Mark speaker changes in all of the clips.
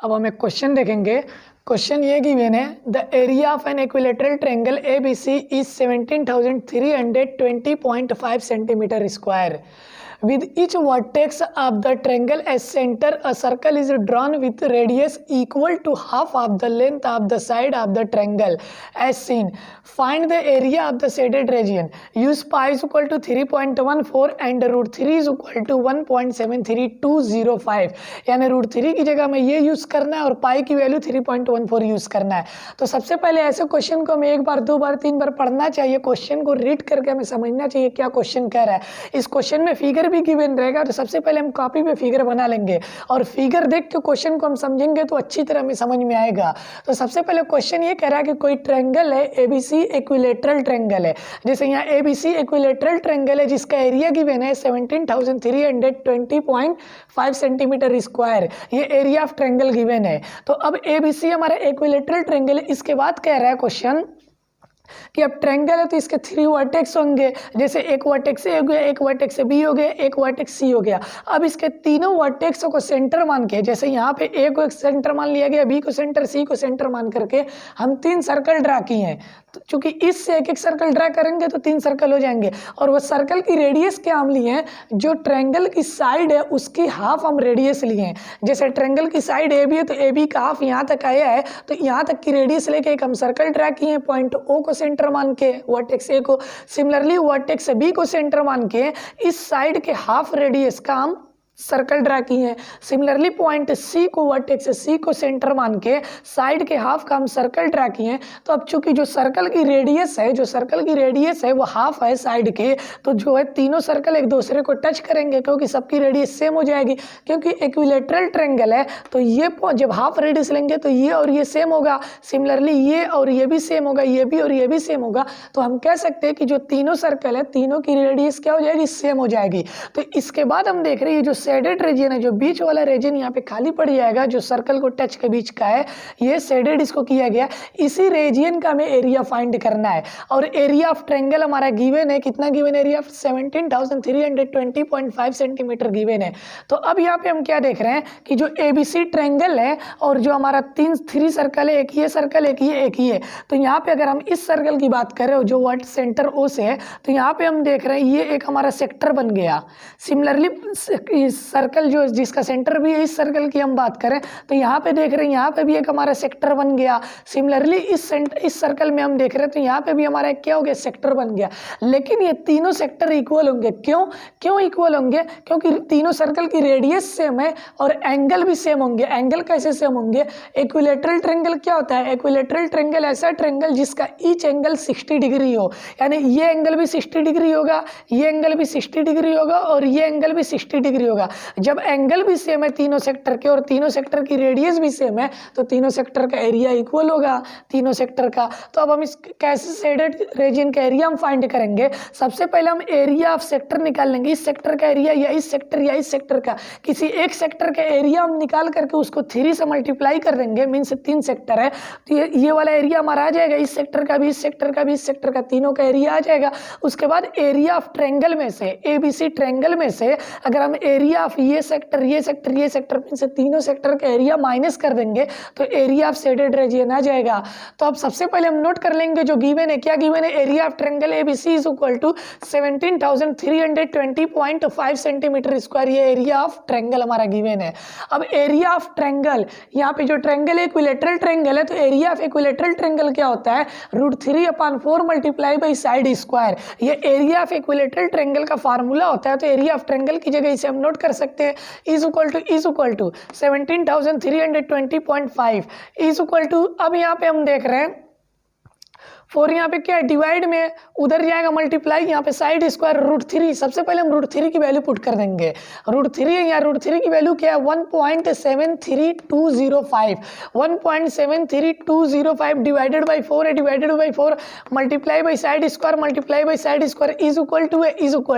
Speaker 1: अब हम एक क्वेश्चन देखेंगे। क्वेश्चन ये गिवन है, the area of an equilateral triangle A B C is 17,320.5 centimetre square. With each vertex of the triangle as center, a circle is drawn with radius equal to half of the length of the side of the triangle as seen. Find the area of the shaded region. Use pi is equal to 3.14 and root 3 is equal to 1.73205. यानी root 3 की जगह में ये use करना है और पाई की value 3.14 use करना है। तो सबसे पहले ऐसे क्वेश्चन को हमें एक बार, दो बार, तीन बार पढ़ना चाहिए। क्वेश्चन को रीड करके हमें समझना चाहिए क्या क्वेश्चन कह रहा है। इस क्वेश्चन में फिगर भी गिवन रहेगा, तो सबसे पहले हम कॉपी पे फिगर बना लेंगे और फिगर देख के क्वेश्चन को हम समझेंगे तो अच्छी तरह हमें समझ में आएगा। तो सबसे पहले क्वेश्चन ये कह रहा है कि कोई ट्रायंगल है एबीसी, इक्विलेटरल ट्रायंगल है। जैसे यहाँ एबीसी इक्विलेटरल ट्रायंगल है जिसका एरिया गिवन है 17,320.5 सेंटीमीटर स्क्वायर। ये एरिया ऑफ ट्रायंगल गिवन है। तो अब एबीसी हमारा इक्विलेटरल ट्रायंगल है। इसके बाद कह रहा है क्वेश्चन कि अब ट्रायंगल है तो इसके 3 वर्टेक्स होंगे। जैसे एक वर्टेक्स ए हो गया, एक वर्टेक्स बी हो गया, एक वर्टेक्स सी हो गया। अब इसके तीनों वर्टेक्सों को सेंटर मान के, जैसे यहाँ पे ए को एक सेंटर मान लिया गया, बी को सेंटर, सी को सेंटर मान करके हम 3 सर्कल ड्रा किए हैं। तो चूंकि इससे एक एक सर्कल ड्रा करेंगे तो 3 सर्कल हो जाएंगे। और वो सर्कल की रेडियस क्या हम लिए हैं, जो ट्रायंगल की साइड है उसकी हाफ हम रेडियस लिए हैं। जैसे ट्रायंगल की साइड ए बी है तो ए बी का हाफ यहाँ तक आया है, तो यहाँ तक की रेडियस लेके एक हम सर्कल ड्रा किए हैं पॉइंट ओ को सेंटर मान के, वर्टेक्स ए को। सिमिलरली वर्टेक्स बी को सेंटर मान के इस साइड के हाफ रेडियस का हम सर्कल ड्रा की है। सिमिलरली पॉइंट सी को, वर्टेक्स सी को सेंटर मान के साइड के हाफ का हम सर्कल ड्रा किए हैं। तो अब चूंकि जो सर्कल की रेडियस है, वो हाफ है साइड के, तो जो है तीनों सर्कल एक दूसरे को टच करेंगे क्योंकि सबकी रेडियस सेम हो जाएगी। क्योंकि इक्विलेटरल ट्रायंगल है तो ये जब हाफ रेडियस लेंगे तो ये और ये सेम होगा। सिमिलरली ये और ये भी सेम होगा, ये भी और ये भी सेम होगा। तो हम कह सकते हैं कि जो तीनों सर्कल है तीनों की रेडियस क्या हो जाएगी, सेम हो जाएगी। तो इसके बाद हम देख रहे हैं जो शेडेड रीजन है, जो बीच वाला रीजन यहाँ पे खाली पड़ जाएगा, जो सर्कल को टच के बीच का है, ये शेडेड इसको किया गया। इसी रीजन का हमें एरिया फाइंड करना है। और एरिया ऑफ ट्रायंगल हमारा गिवन है, कितना given, area of 17,320.5 centimetre given है। तो अब यहाँ पे हम क्या देख रहे हैं कि जो एबीसी ट्रायंगल है और जो हमारा 3 सर्कल है, एक ये सर्कल, एक ये है। तो यहाँ पे अगर हम इस सर्कल की बात करें जो वर्ड सेंटर ओ से है, तो यहाँ पे हम देख रहे हैं ये एक हमारा सेक्टर बन गया। सिमिलरली सर्कल जो जिसका सेंटर भी है, इस सर्कल की हम बात करें तो यहाँ पे देख रहे हैं यहाँ पे भी एक हमारा सेक्टर बन गया। सिमिलरली इस सर्कल में हम देख रहे हैं तो यहाँ पे भी हमारा क्या हो गया, सेक्टर बन गया। लेकिन ये तीनों सेक्टर इक्वल होंगे। क्यों इक्वल होंगे, क्योंकि तीनों सर्कल की रेडियस सेम है और एंगल भी सेम होंगे। एंगल कैसे सेम होंगे, इक्विलेटरल ट्रायंगल क्या होता है, इक्विलेटरल ट्रायंगल ऐसा ट्रायंगल जिसका ईच एंगल 60 डिग्री हो। यानी ये एंगल भी 60 डिग्री होगा, ये एंगल भी 60 डिग्री होगा और ये एंगल भी 60 डिग्री होगा। जब एंगल भी सेम है तीनों सेक्टर के और तीनों सेक्टर की रेडियस भी सेम है तो तीनों सेक्टर का एरिया इक्वल होगा तीनों सेक्टर का। तो अब हम इस कैसे शेडेड रीजन का एरिया हम फाइंड करेंगे। सबसे पहले हम एरिया ऑफ सेक्टर निकाल लेंगे, इस सेक्टर का एरिया या इस सेक्टर या इस सेक्टर का, किसी एक सेक्टर का एरिया हम निकाल करके उसको 3 से मल्टीप्लाई कर देंगे। मीन्स 3 सेक्टर है तो ये वाला एरिया हमारा आ जाएगा, इस सेक्टर का भी, इस सेक्टर का भी, इस सेक्टर का, तीनों का एरिया आ जाएगा। उसके बाद एरिया ऑफ ट्रायंगल में से, एबीसी ट्रायंगल में से अगर हम एरिया ऑफ ये सेक्टर में से तीनों सेक्टर का एरिया माइनस कर देंगे तो एरिया ऑफ शेडेड रीजन आ जाएगा। तो अब सबसे पहले हम नोट कर लेंगे जो गिवन है, क्या गिवन है, area of triangle ABC is equal to 17,320.5 centimetre square. ये एरिया ऑफ ट्रायंगल हमारा गिवन है। अब एरिया ऑफ ट्रायंगल, यहाँ पे जो ट्रायंगल है इक्विलेटरल ट्रायंगल है, तो एरिया ऑफ इक्विलेटरल ट्रायंगल क्या होता है, √3/4 मल्टीप्लाई बाई साइड स्क्वायर। ये एरिया ऑफ इक्विलेटरल ट्रायंगल का फार्मूला होता है। तो एरिया ऑफ ट्रायंगल की जगह इसे हम नोट कर सकते हैं, is equal to 17,320.5 is equal to, अब यहाँ पे हम देख रहे हैं 4 यहाँ पे क्या है, डिवाइड में उधर जाएगा मल्टीप्लाई, यहाँ पे साइड स्क्वायर √3। सबसे पहले हम √3 की वैल्यू पुट कर देंगे। √3 है, यहाँ √3 की वैल्यू क्या है, 1.73205। 1.73205 डिवाइडेड बाई 4 है, divided by 4 multiply by side square is equal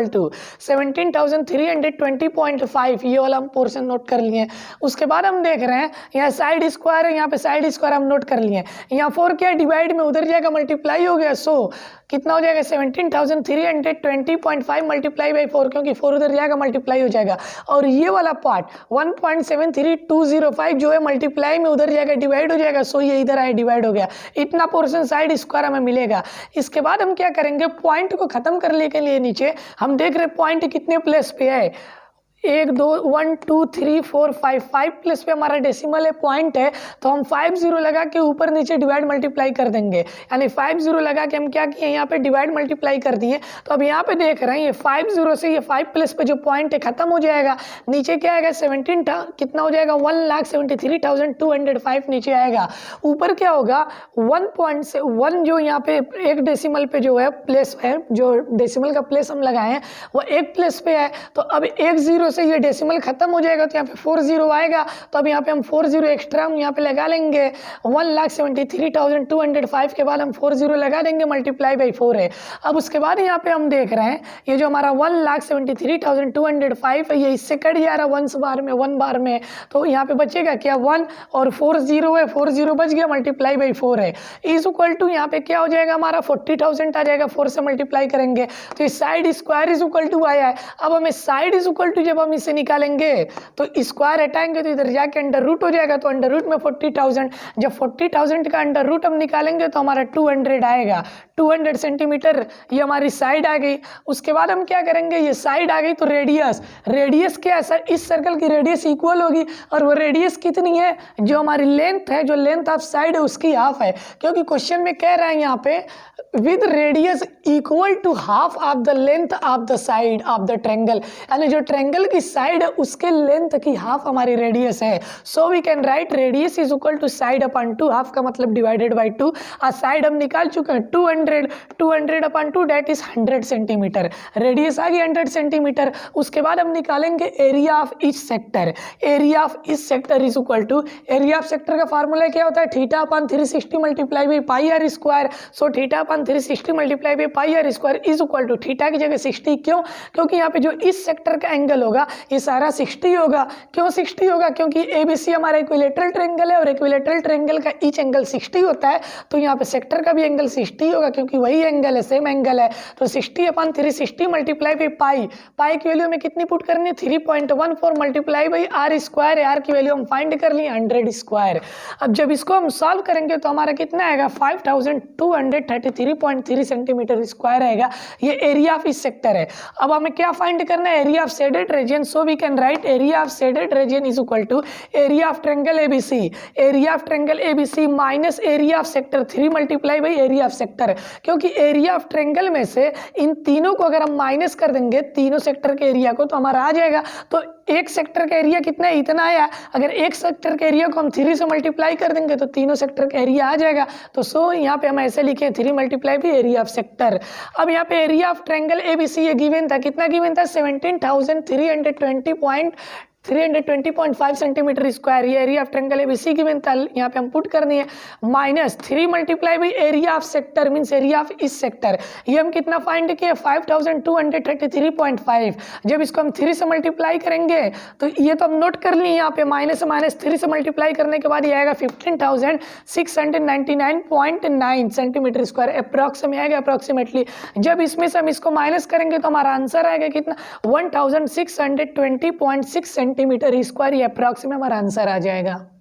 Speaker 1: to 17,320.5। ये वाला हम पोर्शन नोट कर लिए। उसके बाद हम देख रहे हैं यहाँ साइड स्क्वायर है, यहाँ पे साइड स्क्वायर हम नोट कर लिए। यहाँ 4 क्या है, डिवाइड में उधर जाएगा मल्टीप्लाई मल्टीप्लाई हो गया, सो कितना हो जाएगा 17,320.5 मल्टीप्लाई बाई 4, क्योंकि 4 उधर जाएगा मल्टीप्लाई हो जाएगा। और ये वाला पार्ट 1.73205 जो है मल्टीप्लाई में उधर जाएगा डिवाइड हो जाएगा, सो ये इधर आए डिवाइड हो गया। इतना पोर्शन साइड स्क्वायर हमें मिलेगा। इसके बाद हम क्या करेंगे, पॉइंट को खत्म करने के लिए नीचे हम देख रहे पॉइंट कितने प्लेस पे है, 1 2 1 2 3 4 5 प्लेस पे हमारा डेसिमल है, पॉइंट है, तो हम 5 0 लगा के ऊपर नीचे डिवाइड मल्टीप्लाई कर देंगे। यानी 5 0 लगा के हम क्या किए, यहाँ पे डिवाइड मल्टीप्लाई कर दिए। तो अब यहाँ पे देख रहे हैं ये 5 0 से ये 5 प्लेस पे जो पॉइंट है खत्म हो जाएगा। नीचे क्या आएगा 17 कितना हो जाएगा 1,73,205 नीचे आएगा। ऊपर क्या होगा 1 जो यहाँ पे एक डेसिमल पे जो है प्लेस है, जो डेसिमल का प्लेस हम लगाए हैं वो एक प्लेस पे है। तो अब 1 0 से ये डेसिमल खत्म हो जाएगा, तो यहाँ पे 4 0 आएगा। तो अब यहाँ पे हम 4 0 एक्स्ट्रा हम यहाँ पे लगा लेंगे। 1,73,205 के बाद हम 4 0 लगा देंगे, मल्टीप्लाई बाई 4 है। अब उसके बाद यहाँ पे हम देख रहे हैं ये जो हमारा 1,73,205 है ये इससे कट जा रहा है 1 बार में, तो यहाँ पे बचेगा क्या 1 और 4 0 है, 4 0 बच गया, मल्टीप्लाई बाई 4 है। इज इक्वल टू यहाँ पे क्या हो जाएगा हमारा 40,000 आ जाएगा, 4 से मल्टीप्लाई करेंगे तो इस side square is equal to आया है। अब हमें साइड इज इक्वल टू जब हम इसे निकालेंगे तो स्क्वायर हटाएंगे तो इधर जाके अंडर रूट हो जाएगा, तो अंडर रूट में 40,000, जब 40,000 का अंडर रूट हम निकालेंगे तो हमारा 200 आएगा, 200 सेंटीमीटर ये हमारी साइड आ गई। उसके बाद हम क्या करेंगे, ये साइड आ गई तो रेडियस क्या है सर, इस सर्कल की रेडियस इक्वल होगी, और वो रेडियस कितनी है, जो हमारी लेंथ है, जो लेंथ ऑफ साइड है उसकी हाफ है, क्योंकि क्वेश्चन में कह रहा है यहाँ पे with radius equal to half of the length of the side of the triangle, यानी जो ट्रायंगल की साइड है उसके लेंथ की हाफ हमारी रेडियस है। So we can write radius is equal to side upon 2, half का मतलब डिवाइडेड बाई 2, और साइड हम निकाल चुके हैं 200 upon 2 that is 100 centimetre, radius आ गई 100 सेंटीमीटर। उसके बाद हम निकालेंगे area of each sector, area of each sector is equal to, area of sector का फार्मूला क्या होता है, theta upon 360 multiply by pi r square. So theta upon 360 multiply by pi r square is equal to, theta की जगह 60, क्यों, क्योंकि यहाँ पे जो इस सेक्टर का एंगल होगा ये सारा 60 होगा। क्यों 60 होगा, क्योंकि एबीसी हमारा इक्विलेटरल ट्रायंगल है और इक्विलेटरल ट्रायंगल का ईच एंगल 60 होता है, तो यहाँ पे सेक्टर का भी एंगल 60 होगा, क्योंकि वही एंगल है, सेम एंगल है। तो 60 upon 360 multiply by pi, pi की वैल्यू में कितनी पुट करनी है 3.14 multiply by R square, R की वैल्यू हम फाइंड कर ली 100 स्क्वायर। अब जब इसको हम सॉल्व करेंगे तो हमारा कितना आएगा 5233.3 सेंटीमीटर स्क्वायर आएगा, ये एरिया ऑफ इस सेक्टर है। अब हमें क्या फाइंड करना है, area of shaded region. So we can write area of shaded region is equal to area of triangle ABC, area of triangle ABC minus area of sector 3 multiply by area of sector, क्योंकि area of triangle में से इन तीनों को अगर हम minus कर देंगे तीनों सेक्टर के एरिया को तो हमारा आ जाएगा। तो एक सेक्टर का एरिया कितना है, इतना आया, अगर एक सेक्टर के एरिया को हम 3 से मल्टीप्लाई कर देंगे तो तीनों सेक्टर का एरिया आ जाएगा। तो सो यहाँ पे हम ऐसे लिखे 3 multiply by area of sector. अब यहाँ पे एरिया ऑफ ट्रायंगल एबीसी ये गिवन था, कितना गिवन था 17,320.5 सेंटीमीटर स्क्वायर, ये area of triangle ABC given था, यहाँ पे हम पुट करनी है minus 3 multiply by area of sector means area of इस सेक्टर, ये हम कितना फाइंड किए 5233.5। जब इसको हम 3 से मल्टीप्लाई करेंगे तो ये तो हम नोट कर लिए यहाँ पे, माइनस 3 से मल्टीप्लाई करने के बाद ये आएगा 15,699.9 सेंटीमीटर स्क्वायर अप्रॉक्सीमेट आएगा अप्रॉक्सीमेटली। जब इसमें से हम इसको माइनस करेंगे तो हमारा आंसर आएगा कितना 1620.6 सेंटीमीटर स्क्वायर, ये अप्रॉक्सीमेट हमारा आंसर आ जाएगा।